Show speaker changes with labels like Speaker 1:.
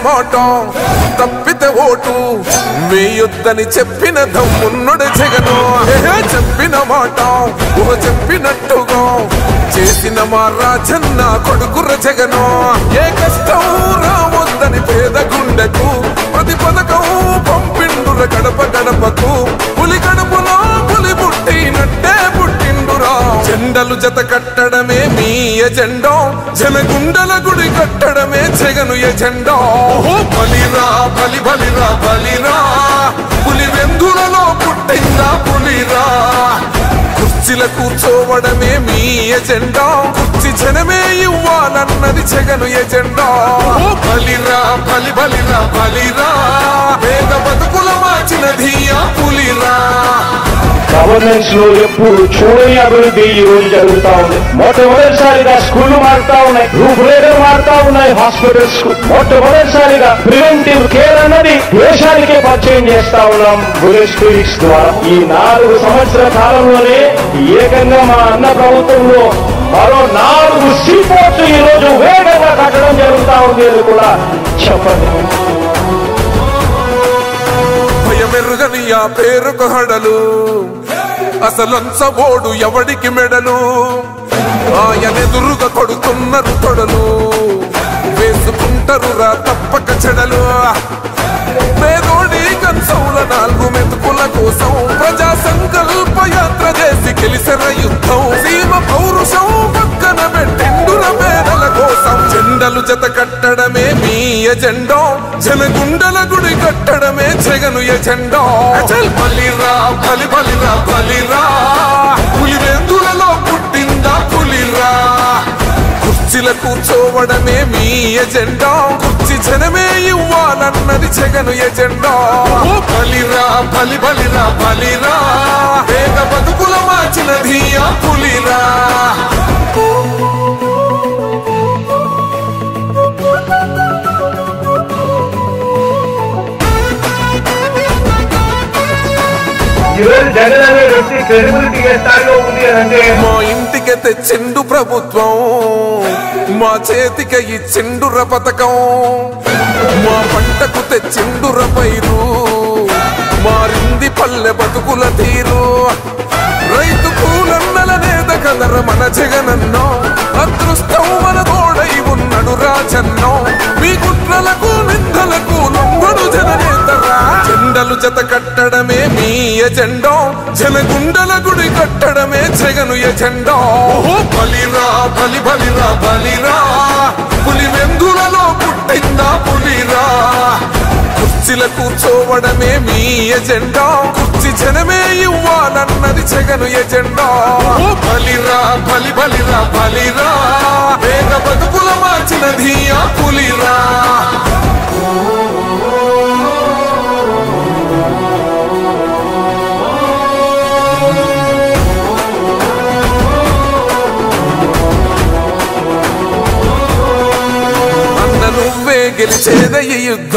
Speaker 1: మాట తప్పితే ఓటు వేయొద్దని చెప్పిన దమ్మున్నడు జగను చెప్పిన మాట చెప్పినట్టుగా చేసిన మా రాజన్న కొడుకుర జగను ఏ కష్టం రావద్దని పేద గుండెకు ప్రతి పథకం పంపిండుర గడప గడపకు పులి గడపలో పులి పుట్టినట్టే పుట్టిండురా జెండలు జత కట్టడమే మీ ఎజెండా జనగుండల గుడి కట్టడమే జగను ఎజెండా బలిరా బలి బలిరా బలిరా పులి వెందులలో పుట్టిందా పులిరా కుర్చీల కూర్చోవడమే మీ ఎజెండా కుర్చీ జనమే ఇవ్వాలన్నది జగను ఎజెండా బలిరా బలి బలిరా బలిరా పేద బతుకుల మార్చినది ఆ పులిరా
Speaker 2: గవర్నెన్స్ లో ఎప్పుడు చూడని అభివృద్ధి ఈ రోజు జరుగుతా ఉంది. మొట్టమొదటిసారిగా స్కూళ్లు మారుతా ఉన్నాయి, రూపురేఖలు మారుతా ఉన్నాయి, హాస్పిటల్స్ మొట్టమొదటిసారిగా ప్రివెంటివ్ కేర్ అన్నది దేశానికే పరిచయం చేస్తా ఉన్నాం బుల్లెట్ క్లినిక్స్ ద్వారా. ఈ 4 సంవత్సరాల కాలంలోనే ఏకంగా మా అన్న ప్రభుత్వంలో మరో 4 సీపోర్ట్స్ ఈ రోజు వేగంగా కట్టడం జరుగుతా ఉంది అని కూడా చెప్పండి.
Speaker 1: భయమెరుగని ఆ పేరుకు హడలు అసలంచబోడు ఎవడికి మెడలు ఆయనెదురుగా కొడుతున్నారు తొడలు వేసుకుంటారు రా తప్పక చెడలు పేదోడి కంచంల 4 మెతుకుల కోసం ప్రజా సంకల్ప యాత్ర చేసి గెలిసిన యుద్ధం సీమ పౌరుషం పక్కన పెట్టిండుల పేదల కోసం జెండలు జత కట్టడమే మీ ఎజెండా జనగుండల గుడి కట్టడమే జగను ఎజెండా బలిరా బలి బలిరా బలిరా పులి వెందులలో పుట్టిందా పులిరా కుర్చీల కూర్చోవడమే మీ ఎజెండా కుర్చీ జనమే ఇవ్వాలన్నది జగను ఎజెండా బలిరా బలి బలిరా బలిరా పేద బతుకుల మార్చినది ఆ పులిరా
Speaker 2: జగన్ అనే వ్యక్తి క్రెడిబిలిటీ ఏ స్థాయిలో ఉంది అంటే
Speaker 1: మా ఇంటికి తెచ్చిండు ప్రభుత్వం మా చేతికి ఇచ్చిండుర పథకం మా పంటకు తెచ్చిండుర పైరు మారింది పల్లె బతుకుల తీరు రైతు కూలన్నల నేత కదర మన జగనన్నో అదృష్టం మన తోడై ఉన్నడు రాజన్నో మీ కుట్రలకు నిందలకు లొంగడు జననేతరా జెండలు జత కట్టడమే మీ ఎజెండా జనగుండల గుడి కట్టడమే జగను ఎజెండా బలిరా బలి బలిరా బలిరా పులి వెందులలో పుట్టిందా పులిరా కుర్చీల కూర్చోవడమే మీ ఎజెండా కుర్చీ జనమే ఇవ్వాలన్నది జగను ఎజెండా బలిరా బలి బలిరా బలిరా పేద బతుకుల మార్చినది ఆ పులిరా అన్న నువ్వే గెలిచేద ఈ యుద్ధం